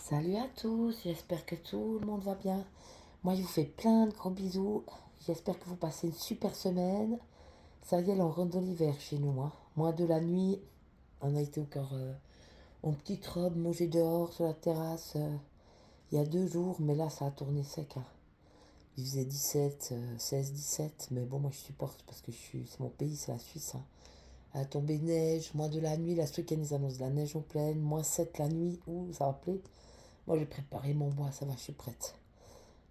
Salut à tous, j'espère que tout le monde va bien. Moi, je vous fais plein de gros bisous. J'espère que vous passez une super semaine. Ça y est, on rentre dans l'hiver chez nous, hein. Moins de la nuit, on a été encore en petite robe, manger dehors sur la terrasse il y a 2 jours, mais là, ça a tourné sec, hein. Il faisait 17, 16, 17, mais bon, moi, je supporte parce que c'est mon pays, c'est la Suisse, hein. Elle a tombé neige, moins de la nuit. Là, ce week-end, ils annoncent de la neige en pleine, -7 la nuit. Ouh, ça va plaire. Moi, j'ai préparé mon bois, ça va, je suis prête.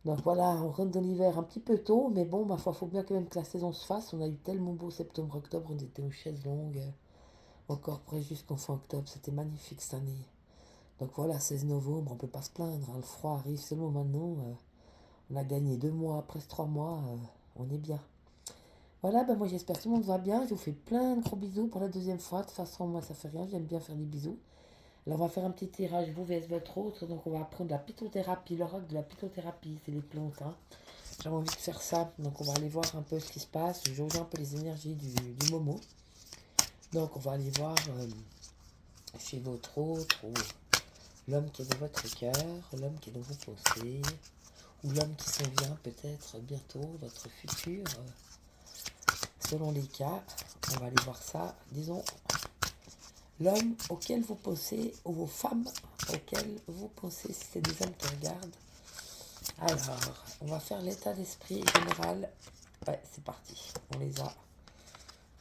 Donc voilà, on rentre dans l'hiver un petit peu tôt, mais bon, ma foi, faut bien quand même que la saison se fasse. On a eu tellement beau septembre-octobre, on était aux chaises longues, encore près jusqu'en fin octobre, c'était magnifique cette année. Donc voilà, 16 novembre, on peut pas se plaindre, hein. Le froid arrive seulement maintenant. On a gagné 2 mois, presque 3 mois, on est bien. Voilà, ben moi j'espère que tout le monde va bien. Je vous fais plein de gros bisous pour la deuxième fois. De toute façon, moi ça fait rien, j'aime bien faire des bisous. Alors on va faire un petit tirage, vous vs votre autre. Donc on va apprendre la pittothérapie, le rock de la pittothérapie, c'est les plantes, hein. J'avais envie de faire ça, donc on va aller voir un peu ce qui se passe, jauger un peu les énergies du Momo. Donc on va aller voir chez votre autre, ou l'homme qui est dans votre cœur, l'homme qui est dans vos pensées, ou l'homme qui s'en vient peut-être bientôt, votre futur. Selon les cas, on va aller voir ça. Disons, l'homme auquel vous pensez, ou vos femmes auxquelles vous pensez, si c'est des hommes qui regardent. Alors, on va faire l'état d'esprit général. Ouais, c'est parti, on les a.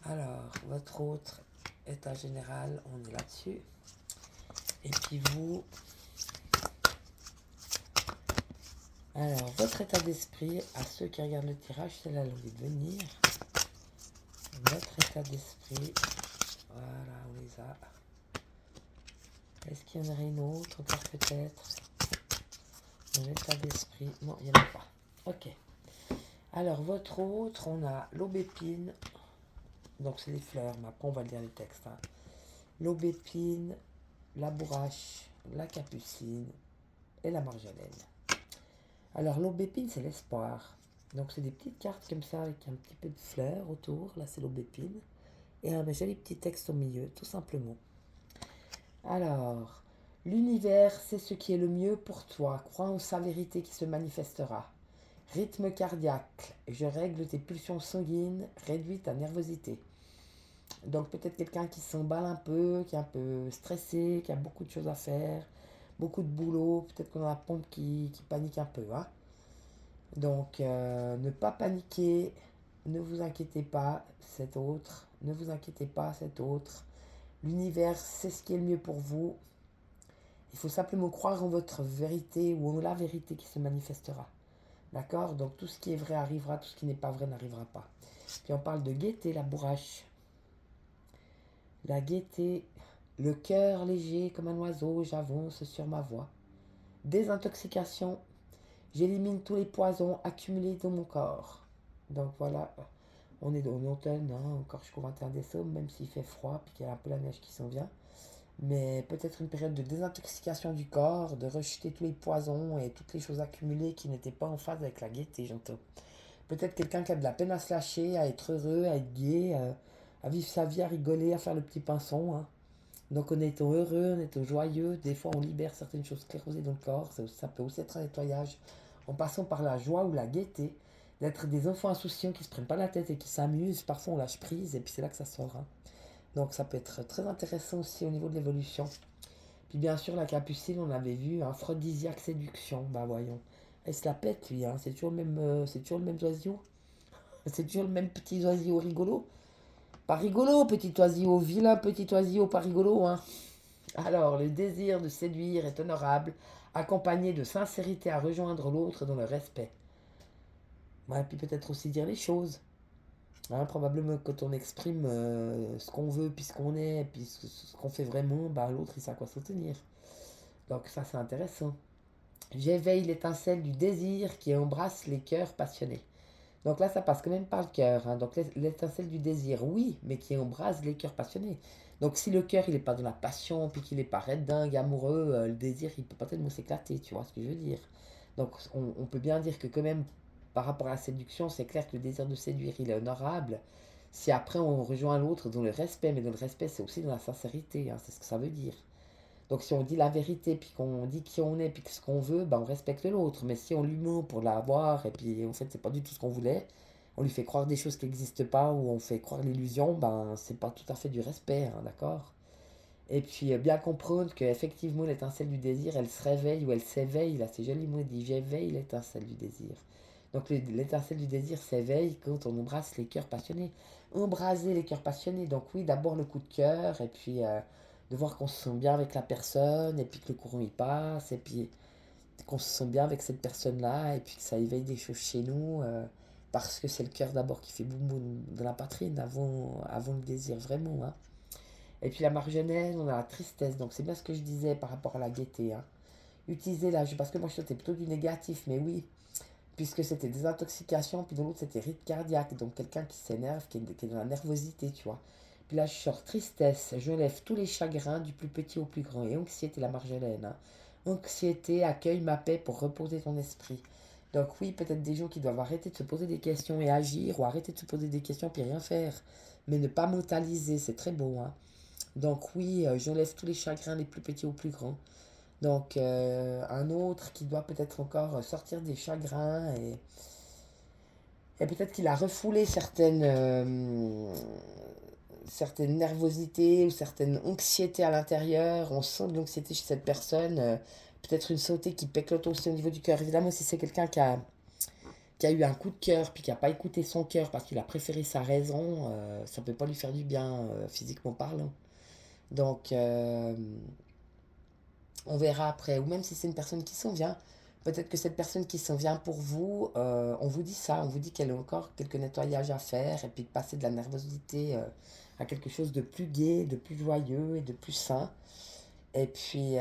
Alors, votre autre état général, on est là-dessus. Et puis vous, alors, votre état d'esprit, à ceux qui regardent le tirage, c'est là l'envie de venir. Votre état d'esprit, voilà, on les a. Est-ce qu'il y en aurait une autre, encore peut-être? L'état d'esprit, non, il n'y en a pas. Ok. Alors, votre autre, on a l'aubépine. Donc, c'est les fleurs, mais après, on va lire les textes, hein. L'aubépine, la bourrache, la capucine et la marjolaine. Alors, l'aubépine, c'est l'espoir. Donc, c'est des petites cartes comme ça avec un petit peu de fleurs autour. Là, c'est l'aubépine. Et un joli petit texte au milieu, tout simplement. Alors, l'univers, c'est ce qui est le mieux pour toi. Crois en sa vérité qui se manifestera. Rythme cardiaque, je règle tes pulsions sanguines, réduis ta nervosité. Donc peut-être quelqu'un qui s'emballe un peu, qui est un peu stressé, qui a beaucoup de choses à faire, beaucoup de boulot, peut-être qu'on a la pompe qui panique un peu, hein. Donc ne pas paniquer, ne vous inquiétez pas, cet autre, ne vous inquiétez pas, cet autre. L'univers, c'est ce qui est le mieux pour vous. Il faut simplement croire en votre vérité ou en la vérité qui se manifestera. D'accord? Donc tout ce qui est vrai arrivera, tout ce qui n'est pas vrai n'arrivera pas. Puis on parle de gaieté, la bourrache. La gaieté, le cœur léger comme un oiseau, j'avance sur ma voie. Désintoxication, j'élimine tous les poisons accumulés dans mon corps. Donc voilà, on est en automne, hein, encore jusqu'au 21 décembre, même s'il fait froid, puis qu'il y a un peu la neige qui s'en vient. Mais peut-être une période de désintoxication du corps, de rejeter tous les poisons et toutes les choses accumulées qui n'étaient pas en phase avec la gaieté, j'entends. Peut-être quelqu'un qui a de la peine à se lâcher, à être heureux, à être gai, à vivre sa vie, à rigoler, à faire le petit pinson, hein. Donc en étant heureux, en étant joyeux, des fois on libère certaines choses sclérosées dans le corps, ça peut aussi être un nettoyage, en passant par la joie ou la gaieté, d'être des enfants insouciants qui ne se prennent pas la tête et qui s'amusent, parfois on lâche prise et puis c'est là que ça sort, hein. Donc ça peut être très intéressant aussi au niveau de l'évolution. Puis bien sûr la capucine, on avait vu, aphrodisiaque séduction, bah voyons. Elle se la pète lui, hein. C'est toujours le même oiseau. C'est toujours le même petit oiseau rigolo. Pas rigolo, petit oiseau, vilain petit oiseau, pas rigolo, hein. Alors, le désir de séduire est honorable, accompagné de sincérité à rejoindre l'autre dans le respect. Ouais, puis peut-être aussi dire les choses. Hein, probablement quand on exprime ce qu'on veut, puis ce qu'on est, puis ce qu'on fait vraiment, bah, l'autre il sait à quoi se tenir. Donc ça c'est intéressant. J'éveille l'étincelle du désir qui embrasse les cœurs passionnés. Donc là, ça passe quand même par le cœur, hein. Donc l'étincelle du désir, oui, mais qui embrase les cœurs passionnés. Donc si le cœur, il n'est pas dans la passion, puis qu'il n'est pas red dingue, amoureux, le désir, il peut pas tellement s'éclater, tu vois ce que je veux dire. Donc on peut bien dire que quand même, par rapport à la séduction, c'est clair que le désir de séduire, il est honorable. Si après on rejoint l'autre dans le respect, mais dans le respect, c'est aussi dans la sincérité, hein, c'est ce que ça veut dire. Donc si on dit la vérité, puis qu'on dit qui on est, puis ce qu'on veut, ben on respecte l'autre. Mais si on lui ment pour l'avoir, et puis en fait c'est pas du tout ce qu'on voulait, on lui fait croire des choses qui n'existent pas, ou on fait croire l'illusion, ben c'est pas tout à fait du respect, hein, d'accord? Et puis bien comprendre qu'effectivement l'étincelle du désir, elle se réveille ou elle s'éveille, là c'est joli mot dit, j'éveille l'étincelle du désir. Donc l'étincelle du désir s'éveille quand on embrasse les cœurs passionnés. Embraser les cœurs passionnés, donc oui, d'abord le coup de cœur, et puis de voir qu'on se sent bien avec la personne, et puis que le courant y passe, et puis qu'on se sent bien avec cette personne-là, et puis que ça éveille des choses chez nous, parce que c'est le cœur d'abord qui fait boum boum dans la poitrine avant le désir, vraiment, hein. Et puis la marjolaine, on a la tristesse. Donc c'est bien ce que je disais par rapport à la gaieté, hein. Utiliser là, parce que moi je sentais plutôt du négatif, mais oui, puisque c'était des intoxications, puis de l'autre c'était rythme cardiaque, donc quelqu'un qui s'énerve, qui est dans la nervosité, tu vois. Puis là je sors tristesse, je lève tous les chagrins du plus petit au plus grand, et anxiété la marjolaine, hein. Anxiété, accueille ma paix pour reposer ton esprit. Donc oui, peut-être des gens qui doivent arrêter de se poser des questions et agir, ou arrêter de se poser des questions puis rien faire, mais ne pas mentaliser, c'est très beau, hein. Donc oui, j'enlève tous les chagrins, les plus petits aux plus grands. Donc un autre qui doit peut-être encore sortir des chagrins et peut-être qu'il a refoulé certaines nervosités ou certaines anxiétés à l'intérieur. On sent de l'anxiété chez cette personne. Peut-être une santé qui péclote aussi au niveau du cœur. Évidemment, si c'est quelqu'un qui a eu un coup de cœur puis qui n'a pas écouté son cœur parce qu'il a préféré sa raison, ça ne peut pas lui faire du bien physiquement parlant. Donc, on verra après. Ou même si c'est une personne qui s'en vient, peut-être que cette personne qui s'en vient pour vous, on vous dit ça, on vous dit qu'elle a encore quelques nettoyages à faire, et puis de passer de la nervosité à quelque chose de plus gai, de plus joyeux et de plus sain. Et puis,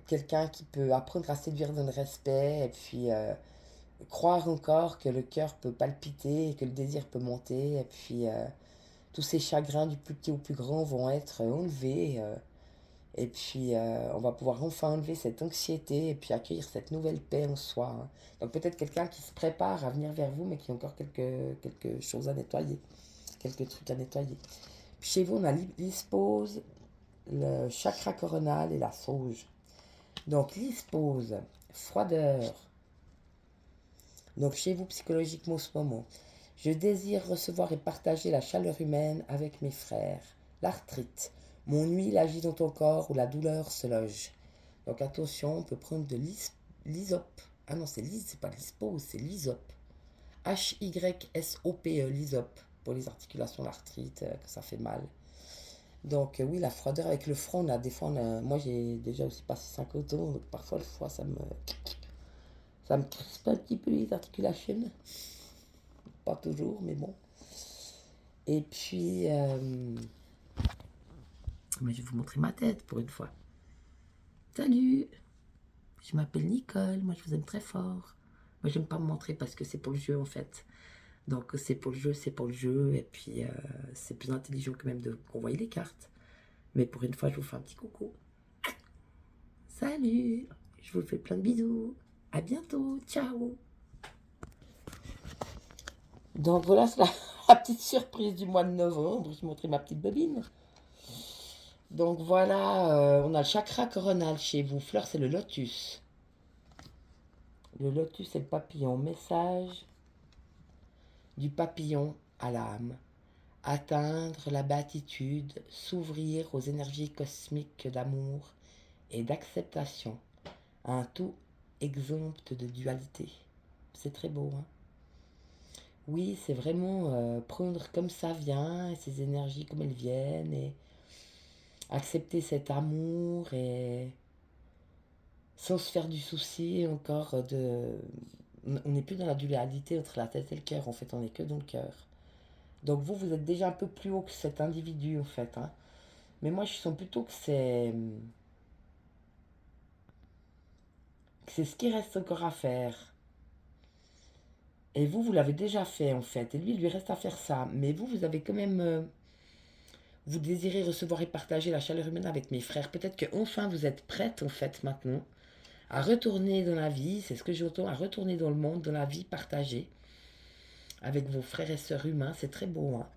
quelqu'un qui peut apprendre à séduire dans le respect, et puis croire encore que le cœur peut palpiter, et que le désir peut monter, et puis tous ces chagrins du plus petit au plus grand vont être enlevés. Et puis, on va pouvoir enfin enlever cette anxiété et puis accueillir cette nouvelle paix en soi, hein. Donc, peut-être quelqu'un qui se prépare à venir vers vous, mais qui a encore quelque chose à nettoyer, quelques trucs à nettoyer. Puis, chez vous, on a l'ispose, le chakra coronal et la sauge. Donc, l'ispose, froideur. Donc, chez vous, psychologiquement, en ce moment, je désire recevoir et partager la chaleur humaine avec mes frères. L'arthrite. Mon huile agit dans ton corps où la douleur se loge. Donc attention, on peut prendre de l'hysope. Ah non, c'est pas l'ispose, c'est l'hysope. Hysope, l'hysope. Pour les articulations, l'arthrite, que ça fait mal. Donc oui, la froideur avec le front, là, des fois, moi j'ai déjà aussi passé 50 ans, donc parfois le foie, ça me crispe un petit peu les articulations. Pas toujours, mais bon. Et puis, mais je vais vous montrer ma tête pour une fois. Salut, je m'appelle Nicole, moi je vous aime très fort. Moi j'aime pas me montrer parce que c'est pour le jeu en fait. Donc c'est pour le jeu, c'est pour le jeu. Et puis c'est plus intelligent que même de convoyer les cartes. Mais pour une fois, je vous fais un petit coucou. Salut, je vous fais plein de bisous. À bientôt, ciao. Donc voilà, c'est la petite surprise du mois de novembre. Je vous montrer ma petite bobine. Donc voilà, on a le chakra coronal chez vous. Fleur, c'est le lotus. Le lotus, c'est le papillon. Message du papillon à l'âme. Atteindre la béatitude, s'ouvrir aux énergies cosmiques d'amour et d'acceptation. Un tout exempt de dualité. C'est très beau, hein? Oui, c'est vraiment prendre comme ça vient, et ces énergies comme elles viennent, et accepter cet amour, et sans se faire du souci encore de... On n'est plus dans la dualité entre la tête et le cœur, en fait, on n'est que dans le cœur. Donc vous êtes déjà un peu plus haut que cet individu, en fait, hein. Mais moi, je sens plutôt que c'est ce qui reste encore à faire. Et vous l'avez déjà fait, en fait. Et lui, il lui reste à faire ça. Mais vous avez quand même... vous désirez recevoir et partager la chaleur humaine avec mes frères. Peut-être que enfin vous êtes prête, en fait, maintenant, à retourner dans la vie, c'est ce que j'entends, à retourner dans le monde, dans la vie partagée, avec vos frères et sœurs humains. C'est très beau, hein.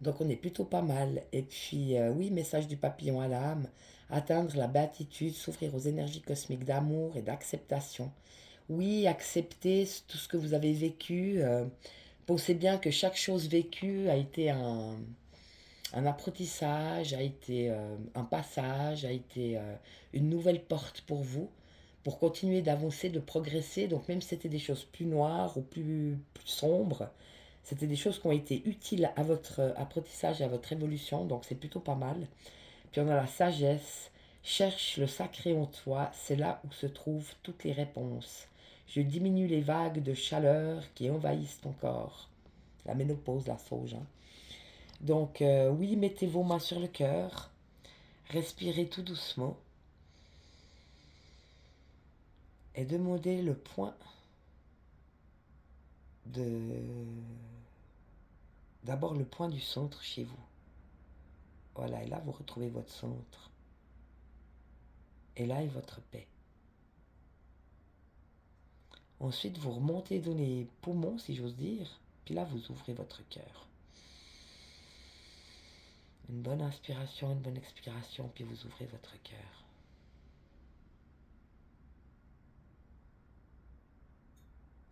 Donc on est plutôt pas mal. Et puis oui, message du papillon à l'âme, atteindre la béatitude, s'ouvrir aux énergies cosmiques d'amour et d'acceptation. Oui, accepter tout ce que vous avez vécu. Pensez bien que chaque chose vécue a été un apprentissage, a été un passage, a été une nouvelle porte pour vous, pour continuer d'avancer, de progresser. Donc même si c'était des choses plus noires ou plus sombres, c'était des choses qui ont été utiles à votre apprentissage et à votre évolution, donc c'est plutôt pas mal. Puis on a la sagesse. Cherche le sacré en toi, c'est là où se trouvent toutes les réponses. Je diminue les vagues de chaleur qui envahissent ton corps. La ménopause, la sauge. Hein. Donc oui, mettez vos mains sur le cœur, respirez tout doucement et demandez le point de... D'abord le point du centre chez vous. Voilà, et là vous retrouvez votre centre. Et là est votre paix. Ensuite, vous remontez dans les poumons, si j'ose dire. Puis là, vous ouvrez votre cœur. Une bonne inspiration, une bonne expiration, puis vous ouvrez votre cœur.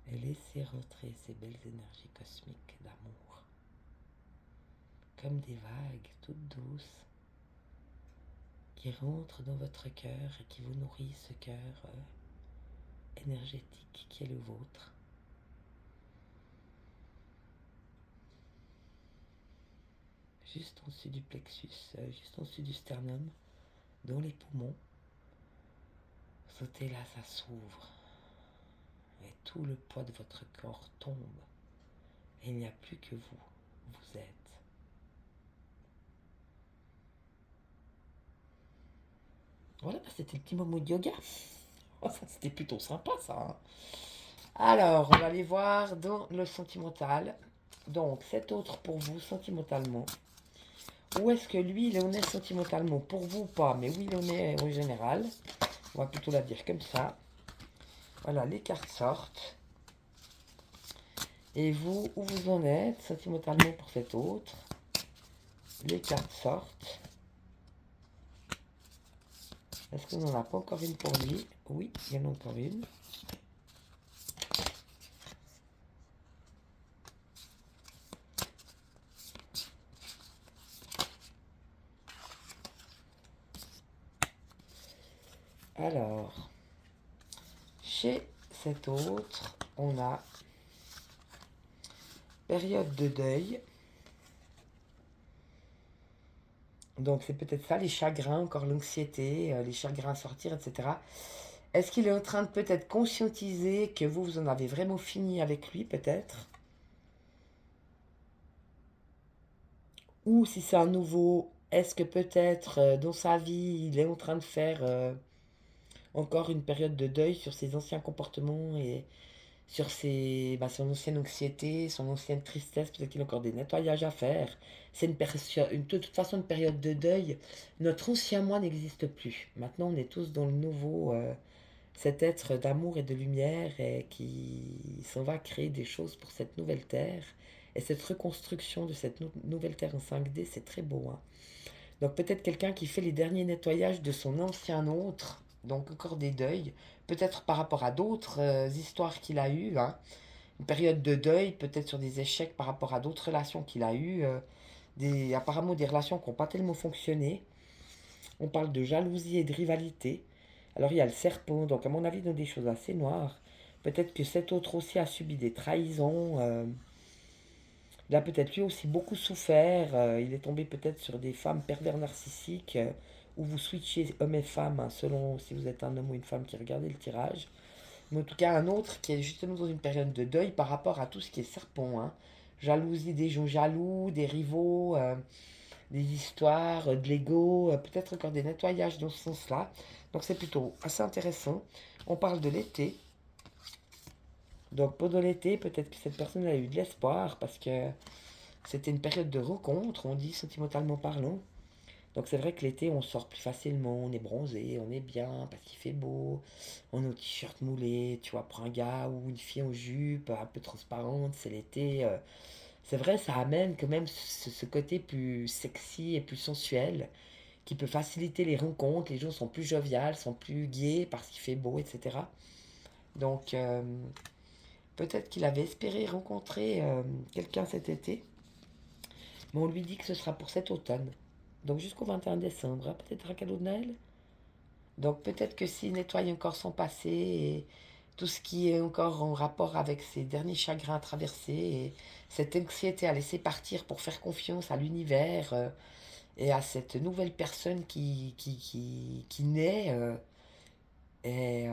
Et laissez rentrer ces belles énergies cosmiques d'amour. Comme des vagues toutes douces qui rentrent dans votre cœur et qui vous nourrissent ce cœur énergétique qui est le vôtre. Juste en dessus du plexus, juste en dessus du sternum, dans les poumons. Sautez là, ça s'ouvre. Et tout le poids de votre corps tombe. Et il n'y a plus que vous. Vous êtes. Voilà, c'était le petit moment de yoga. Oh, ça, c'était plutôt sympa, ça. Hein. Alors, on va aller voir dans le sentimental. Donc, cet autre pour vous, sentimentalement. Où est-ce que lui, il en est sentimentalement? Pour vous, pas, mais oui, il en est en général. On va plutôt la dire comme ça. Voilà, les cartes sortent. Et vous, où vous en êtes sentimentalement pour cet autre? Les cartes sortent. Est-ce qu'on n'en a pas encore une pour lui? Oui, il y en a encore une. Alors, chez cet autre, on a période de deuil. Donc c'est peut-être ça, les chagrins, encore l'anxiété, les chagrins à sortir, etc. Est-ce qu'il est en train de peut-être conscientiser que vous en avez vraiment fini avec lui, peut-être? Ou si c'est un nouveau, est-ce que peut-être dans sa vie, il est en train de faire encore une période de deuil sur ses anciens comportements et sur son ancienne anxiété, son ancienne tristesse, peut-être qu'il a encore des nettoyages à faire. C'est de toute façon une période de deuil. Notre ancien moi n'existe plus. Maintenant, on est tous dans le nouveau, cet être d'amour et de lumière et qui s'en va créer des choses pour cette nouvelle terre. Et cette reconstruction de cette nouvelle terre en 5D, c'est très beau. Hein. Donc peut-être quelqu'un qui fait les derniers nettoyages de son ancien autre, donc encore des deuils, peut-être par rapport à d'autres histoires qu'il a eues, hein. Une période de deuil, peut-être sur des échecs par rapport à d'autres relations qu'il a eues, apparemment des relations qui n'ont pas tellement fonctionné. On parle de jalousie et de rivalité. Alors il y a le serpent, donc à mon avis dans des choses assez noires. Peut-être que cet autre aussi a subi des trahisons. Il a peut-être lui aussi beaucoup souffert. Il est tombé peut-être sur des femmes pervers narcissiques où vous switchez hommes et femmes hein, selon si vous êtes un homme ou une femme qui regardez le tirage. Mais en tout cas, un autre qui est justement dans une période de deuil par rapport à tout ce qui est serpent. Hein. Jalousie des gens jaloux, des rivaux, des histoires, de l'ego, peut-être encore des nettoyages dans ce sens-là. Donc c'est plutôt assez intéressant. On parle de l'été. Donc pendant l'été, peut-être que cette personne a eu de l'espoir parce que c'était une période de rencontre, on dit sentimentalement parlant. Donc c'est vrai que l'été, on sort plus facilement, on est bronzé, on est bien parce qu'il fait beau, on est au t-shirt moulé, tu vois, pour un gars ou une fille en jupe un peu transparente, c'est l'été, C'est vrai, ça amène quand même ce côté plus sexy et plus sensuel qui peut faciliter les rencontres. Les gens sont plus joviales, sont plus gais parce qu'il fait beau, etc. Donc, peut-être qu'il avait espéré rencontrer quelqu'un cet été, mais on lui dit que ce sera pour cet automne. Donc, jusqu'au 21 décembre, hein, peut-être un cadeau de Noël. Donc, peut-être que s'il nettoie encore son passé et tout ce qui est encore en rapport avec ses derniers chagrins à traverser et cette anxiété à laisser partir pour faire confiance à l'univers et à cette nouvelle personne qui naît et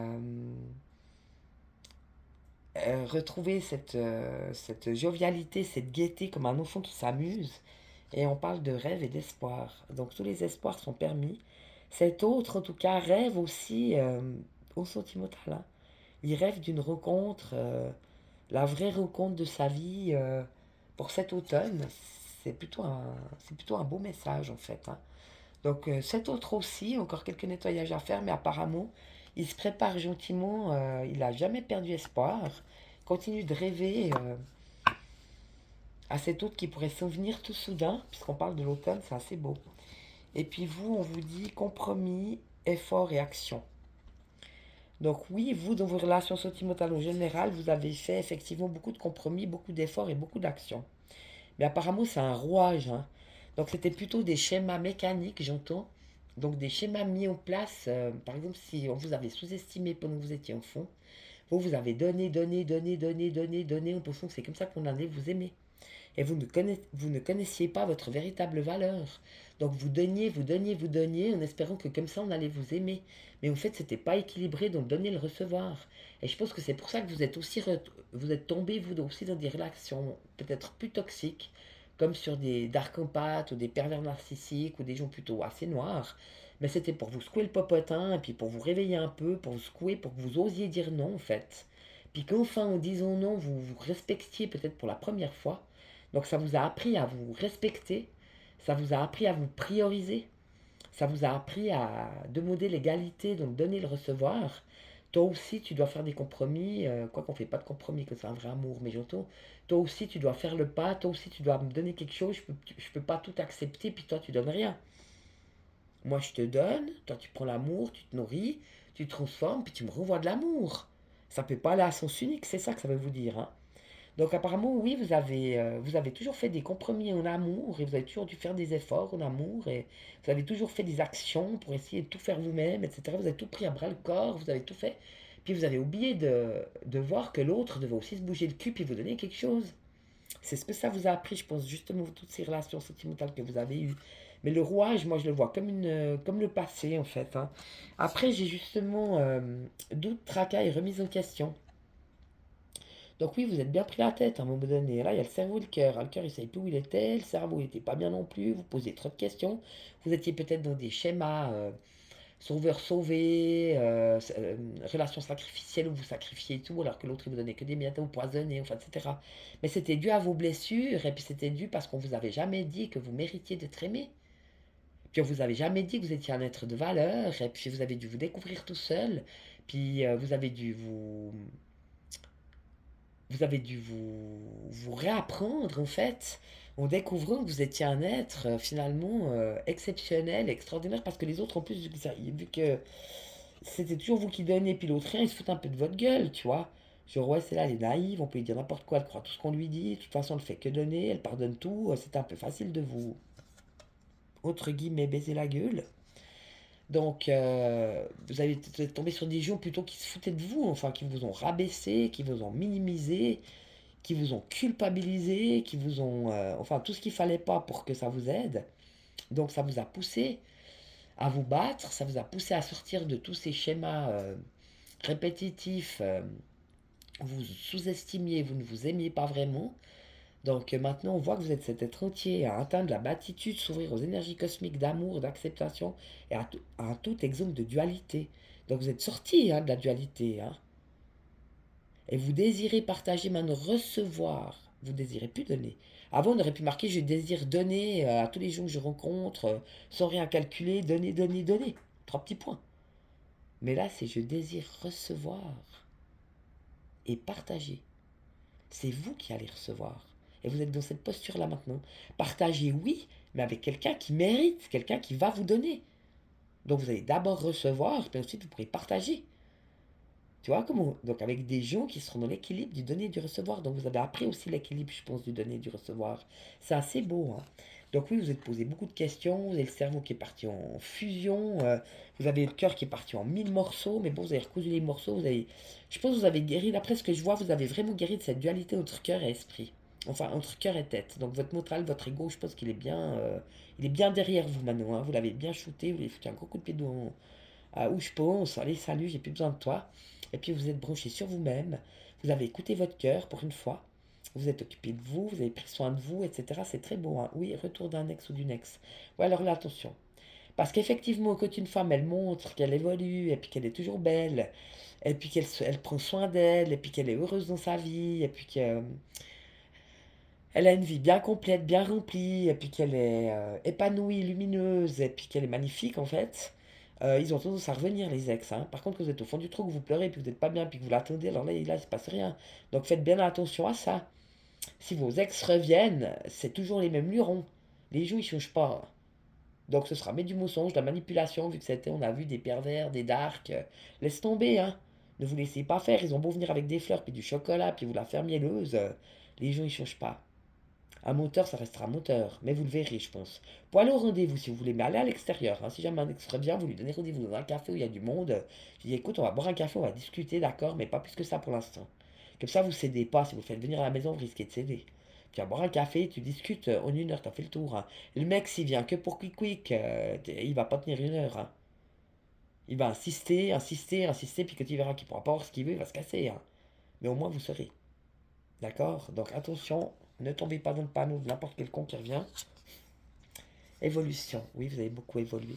retrouver cette jovialité, cette gaieté comme un enfant qui s'amuse. Et on parle de rêve et d'espoir. Donc tous les espoirs sont permis. Cet autre, en tout cas, rêve aussi au sentimental, hein. Il rêve d'une rencontre, la vraie rencontre de sa vie pour cet automne. C'est plutôt un beau message en fait, hein. Donc cet autre aussi, encore quelques nettoyages à faire, mais apparemment, il se prépare gentiment, il n'a jamais perdu espoir, continue de rêver à cet autre qui pourrait s'en venir tout soudain, puisqu'on parle de l'automne, c'est assez beau. Et puis vous, on vous dit compromis, effort et action. Donc oui, vous, dans vos relations sentimentales en général, vous avez fait effectivement beaucoup de compromis, beaucoup d'efforts et beaucoup d'actions. Mais apparemment, c'est un rouage, hein. Donc, c'était plutôt des schémas mécaniques, j'entends. Donc, des schémas mis en place. Par exemple, si on vous avait sous-estimé pendant que vous étiez enfant, vous avez donné, donné, donné, donné, donné, donné, en pensant que c'est comme ça qu'on allait vous aimer. Et vous ne connaissiez pas votre véritable valeur. Donc, vous donniez, vous donniez, vous donniez, en espérant que comme ça, on allait vous aimer. Mais en fait, c'était pas équilibré, donc donner le recevoir. Et je pense que c'est pour ça que vous êtes aussi, vous êtes tombé, vous aussi, dans des relations peut-être plus toxiques, comme sur des dark empathes ou des pervers narcissiques ou des gens plutôt assez noirs. Mais c'était pour vous secouer le popotin, et puis pour vous réveiller un peu, pour vous secouer, pour que vous osiez dire non, en fait. Puis qu'enfin, en disant non, vous vous respectiez peut-être pour la première fois. Donc ça vous a appris à vous respecter, ça vous a appris à vous prioriser, ça vous a appris à demander l'égalité, donc donner le recevoir. Toi aussi, tu dois faire des compromis, quoi qu'on ne fait pas de compromis, que c'est un vrai amour, mais j'entends. Toi aussi, tu dois faire le pas, toi aussi, tu dois me donner quelque chose, je peux pas tout accepter, puis toi, tu donnes rien. Moi, je te donne, toi, tu prends l'amour, tu te nourris, tu te transformes, puis tu me renvoies de l'amour. Ça peut pas aller à sens unique, c'est ça que ça veut vous dire, hein. Donc apparemment, oui, vous avez toujours fait des compromis en amour et vous avez toujours dû faire des efforts en amour et vous avez toujours fait des actions pour essayer de tout faire vous-même, etc. Vous avez tout pris à bras le corps, vous avez tout fait. Puis vous avez oublié de voir que l'autre devait aussi se bouger le cul et vous donner quelque chose. C'est ce que ça vous a appris, je pense, justement, toutes ces relations sentimentales que vous avez eues. Mais le rouage, moi, je le vois comme, comme le passé, en fait, hein. Après, j'ai justement doute, tracas et remise en question. Donc oui, vous êtes bien pris la tête à un moment donné. Là, il y a le cerveau et le cœur. Le cœur, il ne savait plus où il était. Le cerveau, il n'était pas bien non plus. Vous posez trop de questions. Vous étiez peut-être dans des schémas sauveur-sauvé, relations sacrificielles où vous sacrifiez tout alors que l'autre, il vous donnait que des miettes empoisonnées, enfin, etc. Mais c'était dû à vos blessures et puis c'était dû parce qu'on vous avait jamais dit que vous méritiez d'être aimé. Puis on vous avait jamais dit que vous étiez un être de valeur et puis vous avez dû vous découvrir tout seul. Puis vous avez dû vous réapprendre en fait en découvrant que vous étiez un être finalement exceptionnel, extraordinaire, parce que les autres en plus, vu que c'était toujours vous qui donnez, puis l'autre rien, ils se foutent un peu de votre gueule, tu vois. Genre ouais, c'est là, elle est naïve, on peut lui dire n'importe quoi, elle croit tout ce qu'on lui dit, de toute façon elle fait que donner, elle pardonne tout, c'est un peu facile de vous, entre guillemets, baiser la gueule. Donc, vous avez tombé sur des gens plutôt qui se foutaient de vous, enfin, qui vous ont rabaissé, qui vous ont minimisé, qui vous ont culpabilisé, qui vous ont... enfin, tout ce qu'il fallait pas pour que ça vous aide. Donc, ça vous a poussé à vous battre, ça vous a poussé à sortir de tous ces schémas répétitifs. Vous sous-estimiez, vous ne vous aimiez pas vraiment. Donc, maintenant, on voit que vous êtes cet être entier à atteindre la béatitude, s'ouvrir aux énergies cosmiques d'amour, d'acceptation et à un tout exemple de dualité. Donc, vous êtes sorti hein, de la dualité, hein. Et vous désirez partager, maintenant recevoir. Vous désirez plus donner. Avant, on aurait pu marquer je désire donner à tous les gens que je rencontre, sans rien calculer, donner, donner, donner. Trois petits points. Mais là, c'est je désire recevoir et partager. C'est vous qui allez recevoir. Et vous êtes dans cette posture-là maintenant. Partagez, oui, mais avec quelqu'un qui mérite, quelqu'un qui va vous donner. Donc vous allez d'abord recevoir, puis ensuite vous pourrez partager. Tu vois comment? Donc avec des gens qui seront dans l'équilibre du donner et du recevoir. Donc vous avez appris aussi l'équilibre, je pense, du donner et du recevoir. C'est assez beau, hein. Donc oui, vous êtes posé beaucoup de questions, vous avez le cerveau qui est parti en fusion, vous avez le cœur qui est parti en 1000 morceaux, mais bon, vous avez recousu les morceaux, je pense que vous avez guéri, d'après ce que je vois, vous avez vraiment guéri de cette dualité entre cœur et esprit. Enfin, entre cœur et tête. Donc votre mental, votre ego, je pense qu'il est bien derrière vous maintenant, hein. Vous l'avez bien shooté, vous l'avez foutu un gros coup de pied dans, où je pense, allez, salut, j'ai plus besoin de toi. Et puis vous êtes branché sur vous-même, vous avez écouté votre cœur pour une fois, vous êtes occupé de vous, vous avez pris soin de vous, etc. C'est très beau, hein. Oui, retour d'un ex ou d'une ex. Ouais, alors là, attention. Parce qu'effectivement, quand une femme, elle montre qu'elle évolue, et puis qu'elle est toujours belle, et puis elle prend soin d'elle, et puis qu'elle est heureuse dans sa vie, et puis qu'elle a une vie bien complète, bien remplie, et puis qu'elle est épanouie, lumineuse, et puis qu'elle est magnifique en fait, ils ont tendance à revenir les ex, hein. Par contre, quand vous êtes au fond du trou, que vous pleurez, puis que vous n'êtes pas bien, puis que vous l'attendez, alors là, il se passe rien. Donc faites bien attention à ça. Si vos ex reviennent, c'est toujours les mêmes lurons. Les joues, ils changent pas. Donc ce sera mais du mensonge, de la manipulation, vu que c'était, on a vu des pervers, des darks. Laisse tomber, hein. Ne vous laissez pas faire. Ils ont beau venir avec des fleurs, puis du chocolat, puis vous la faire mielleuse. Les gens, ils changent pas. Un moteur, ça restera un moteur. Mais vous le verrez, je pense. Pour aller au rendez-vous, si vous voulez, mais allez à l'extérieur, hein. Si jamais un ex revient, vous lui donnez rendez-vous dans un café où il y a du monde. Je dis, écoute, on va boire un café, on va discuter, d'accord, mais pas plus que ça pour l'instant. Comme ça, vous cédez pas. Si vous le faites venir à la maison, vous risquez de céder. Tu vas boire un café, tu discutes, en une heure, t'as fait le tour, hein. Le mec, s'il vient que pour quick quick, il va pas tenir une heure, hein. Il va insister, insister, insister, puis quand il verra qu'il pourra pas avoir ce qu'il veut, il va se casser, hein. Mais au moins, vous saurez. D'accord? Donc attention, ne tombez pas dans le panneau de n'importe quel con qui revient. Évolution. Oui, vous avez beaucoup évolué.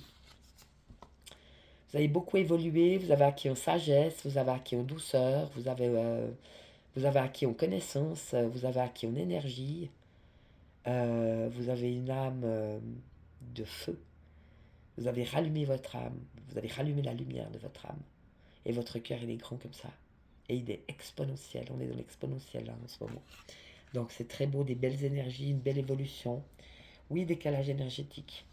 Vous avez beaucoup évolué, vous avez acquis en sagesse, vous avez acquis en douceur, vous avez acquis en connaissance, vous avez acquis en énergie, vous avez une âme de feu. Vous avez rallumé votre âme, vous avez rallumé la lumière de votre âme. Et votre cœur, il est grand comme ça. Et il est exponentiel, on est dans l'exponentiel là en ce moment. Donc c'est très beau, des belles énergies, une belle évolution. Oui, décalage énergétique.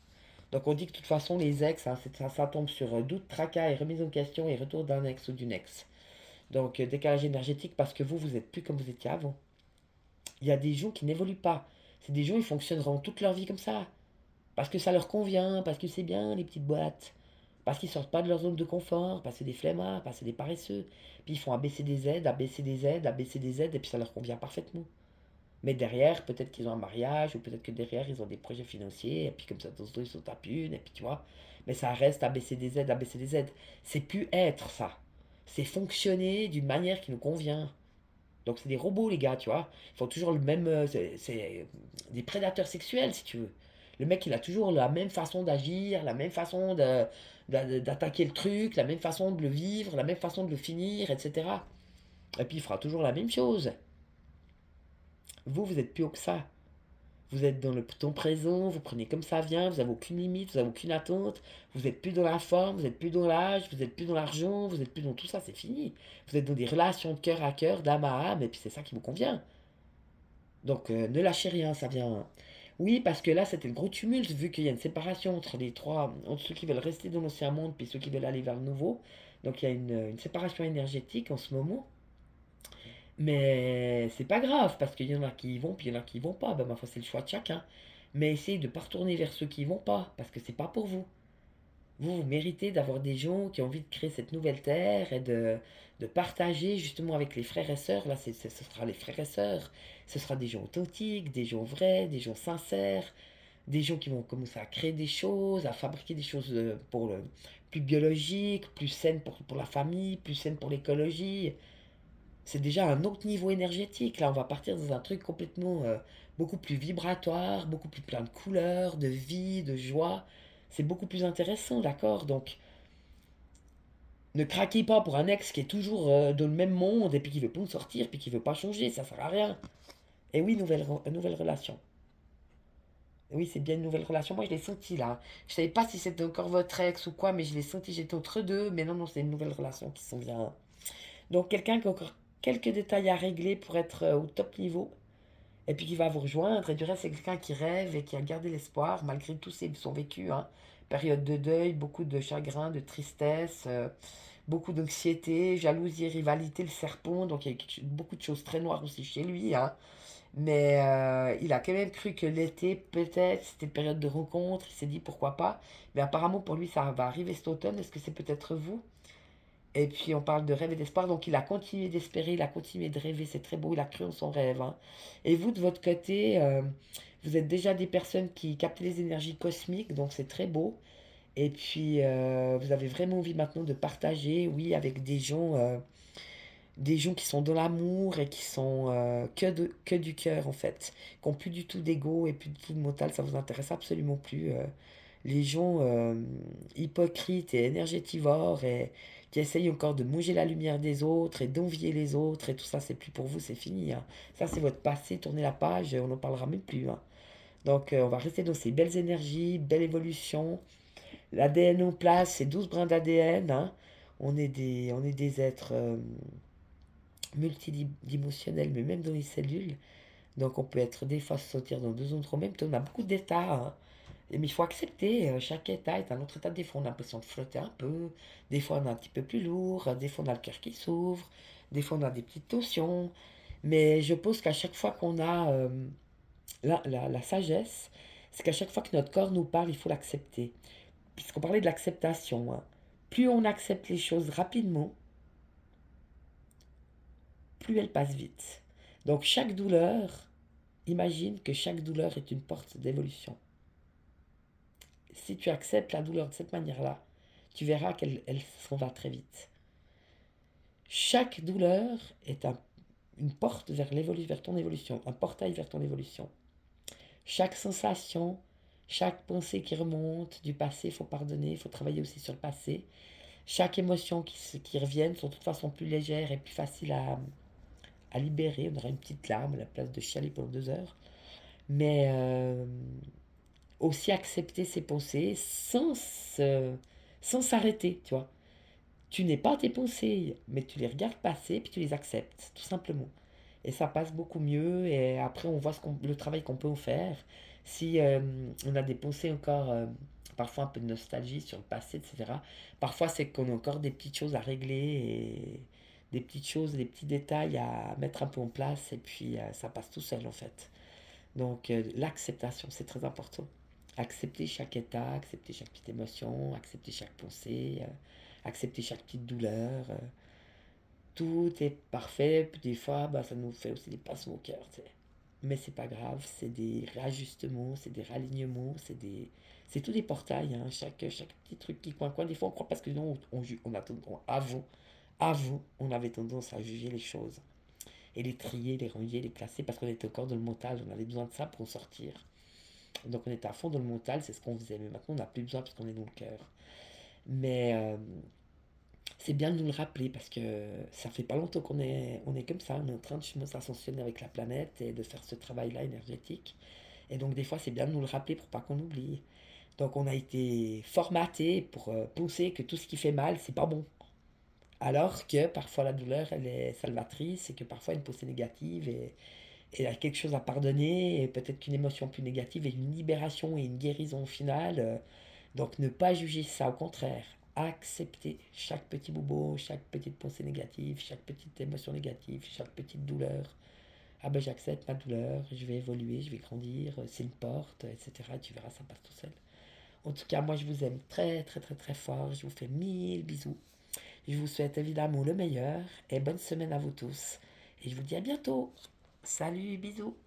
Donc on dit que de toute façon les ex, hein, ça tombe sur doute, tracas et remise en question et retour d'un ex ou d'une ex. Donc décalage énergétique parce que vous êtes plus comme vous étiez avant. Il y a des gens qui n'évoluent pas. C'est des gens, ils fonctionneront toute leur vie comme ça. Parce que ça leur convient, parce que c'est bien les petites boîtes. Parce qu'ils sortent pas de leur zone de confort, parce que c'est des flemmards, parce que c'est des paresseux. Puis ils font abaisser des aides, abaisser des aides, abaisser des aides, et puis ça leur convient parfaitement. Mais derrière, peut-être qu'ils ont un mariage, ou peut-être que derrière, ils ont des projets financiers, et puis comme ça, dans ce dos, ils sont tapent une, et puis tu vois. Mais ça reste abaisser des aides, abaisser des aides. C'est plus être ça. C'est fonctionner d'une manière qui nous convient. Donc c'est des robots, les gars, tu vois. Ils font toujours le même. C'est des prédateurs sexuels, si tu veux. Le mec, il a toujours la même façon d'agir, la même façon d'attaquer le truc, la même façon de le vivre, la même façon de le finir, etc. Et puis il fera toujours la même chose. Vous êtes plus haut que ça. Vous êtes dans le temps présent, vous prenez comme ça vient, vous n'avez aucune limite, vous n'avez aucune attente, vous n'êtes plus dans la forme, vous n'êtes plus dans l'âge, vous n'êtes plus dans l'argent, vous n'êtes plus dans tout ça, c'est fini. Vous êtes dans des relations de cœur à cœur, d'âme à âme, et puis c'est ça qui vous convient. Donc ne lâchez rien, ça vient. Oui, parce que là, c'était le gros tumulte, vu qu'il y a une séparation entre les trois, entre ceux qui veulent rester dans l'ancien monde, puis ceux qui veulent aller vers le nouveau. Donc il y a une séparation énergétique en ce moment. Mais c'est pas grave, parce qu'il y en a qui y vont, puis il y en a qui y vont pas. Ben, ma foi, c'est le choix de chacun. Mais essayez de ne pas retourner vers ceux qui y vont pas, parce que c'est pas pour vous. Vous méritez d'avoir des gens qui ont envie de créer cette nouvelle terre et de partager justement avec les frères et sœurs. Là, ce sera les frères et sœurs. Ce sera des gens authentiques, des gens vrais, des gens sincères, des gens qui vont commencer à créer des choses, à fabriquer des choses pour le plus biologique, plus saines pour la famille, plus saines pour l'écologie. C'est déjà un autre niveau énergétique. Là, on va partir dans un truc complètement beaucoup plus vibratoire, beaucoup plus plein de couleurs, de vie, de joie. C'est beaucoup plus intéressant, d'accord? Donc, ne craquez pas pour un ex qui est toujours dans le même monde et puis qui veut pas en sortir, puis qui veut pas changer, ça sert à rien. Et oui, nouvelle relation. Oui, c'est bien une nouvelle relation. Moi, je l'ai senti là. Je savais pas si c'était encore votre ex ou quoi, mais je l'ai senti, j'étais entre deux. Mais non, non, c'est une nouvelle relation qui sont bien. Donc, quelqu'un qui a encore quelques détails à régler pour être au top niveau. et puis qui va vous rejoindre. Et du reste, c'est quelqu'un qui rêve et qui a gardé l'espoir malgré tout son vécu, hein. Période de deuil, beaucoup de chagrin, de tristesse, beaucoup d'anxiété, jalousie, rivalité, le serpent. Donc il y a beaucoup de choses très noires aussi chez lui, hein. Mais il a quand même cru que l'été, peut-être, c'était une période de rencontre. Il s'est dit pourquoi pas. Mais apparemment, pour lui, ça va arriver cet automne. Est-ce que c'est peut-être vous? Et puis, on parle de rêve et d'espoir. Donc, il a continué d'espérer, il a continué de rêver. C'est très beau. Il a cru en son rêve, hein. Et vous, de votre côté, vous êtes déjà des personnes qui captent les énergies cosmiques. Donc, c'est très beau. Et puis, vous avez vraiment envie maintenant de partager, oui, avec des gens qui sont dans l'amour et qui sont que du cœur en fait, qui n'ont plus du tout d'ego et plus du tout de mental, ça vous intéresse absolument plus. Les gens hypocrites et énergétivores et qui essayent encore de manger la lumière des autres et d'envier les autres et tout ça, c'est plus pour vous, c'est fini, hein. Ça, c'est votre passé, tournez la page, on n'en parlera même plus, hein. Donc, on va rester dans ces belles énergies, belle évolution. L'ADN en place, c'est 12 brins d'ADN, hein. On est des êtres multidimensionnels, mais même dans les cellules. Donc on peut être des fois se sentir dans deux endroits en même temps. On a beaucoup d'états, hein. Mais il faut accepter, chaque état est un autre état. Des fois on a l'impression de flotter un peu, des fois on est un petit peu plus lourd, des fois on a le cœur qui s'ouvre, des fois on a des petites tensions. Mais je pense qu'à chaque fois qu'on a la sagesse, c'est qu'à chaque fois que notre corps nous parle, il faut l'accepter. Puisqu'on parlait de l'acceptation, hein. Plus on accepte les choses rapidement, plus elles passent vite. Donc chaque douleur, imagine que chaque douleur est une porte d'évolution. Si tu acceptes la douleur de cette manière-là, tu verras qu'elle s'en va très vite. Chaque douleur est une porte vers ton évolution, un portail vers ton évolution. Chaque sensation, chaque pensée qui remonte du passé, il faut pardonner, il faut travailler aussi sur le passé. Chaque émotion qui reviennent sont de toute façon plus légères et plus faciles à libérer. On aura une petite larme à la place de chialer pendant 2 heures. Mais aussi accepter ses pensées sans s'arrêter, tu vois. Tu n'es pas tes pensées, mais tu les regardes passer puis tu les acceptes, tout simplement. Et ça passe beaucoup mieux et après on voit le travail qu'on peut en faire. Si on a des pensées encore, parfois un peu de nostalgie sur le passé, etc. Parfois c'est qu'on a encore des petites choses à régler et des petites choses, des petits détails à mettre un peu en place et puis ça passe tout seul en fait. Donc l'acceptation, c'est très important. Accepter chaque état, accepter chaque petite émotion, accepter chaque pensée, accepter chaque petite douleur. Tout est parfait, puis des fois, bah, ça nous fait aussi des passements au cœur, tu sais. Mais c'est pas grave, c'est des réajustements, c'est des ralignements, c'est tout des portails, hein. Chaque petit truc qui coin. Des fois on croit parce que non, on a avant, on avait tendance à juger les choses et les trier, les ranger, les classer parce qu'on était encore dans le mental, on avait besoin de ça pour en sortir. Donc on était à fond dans le mental, c'est ce qu'on faisait. Mais maintenant on n'a plus besoin parce qu'on est dans le cœur. Mais c'est bien de nous le rappeler parce que ça fait pas longtemps on est comme ça, on est en train de s'ascensionner avec la planète et de faire ce travail-là énergétique. Et donc des fois c'est bien de nous le rappeler pour pas qu'on oublie. Donc on a été formaté pour penser que tout ce qui fait mal c'est pas bon. Alors que parfois la douleur elle est salvatrice et que parfois une pensée négative et il y a quelque chose à pardonner et peut-être qu'une émotion plus négative et une libération et une guérison finale. Donc ne pas juger ça, au contraire, accepter chaque petit bobo, chaque petite pensée négative, chaque petite émotion négative, chaque petite douleur. Ah ben j'accepte ma douleur, je vais évoluer, je vais grandir, c'est une porte, etc. Et tu verras, ça passe tout seul. En tout cas, moi je vous aime très très très très fort, je vous fais 1000 bisous. Je vous souhaite évidemment le meilleur et bonne semaine à vous tous. Et je vous dis à bientôt. Salut, bisous.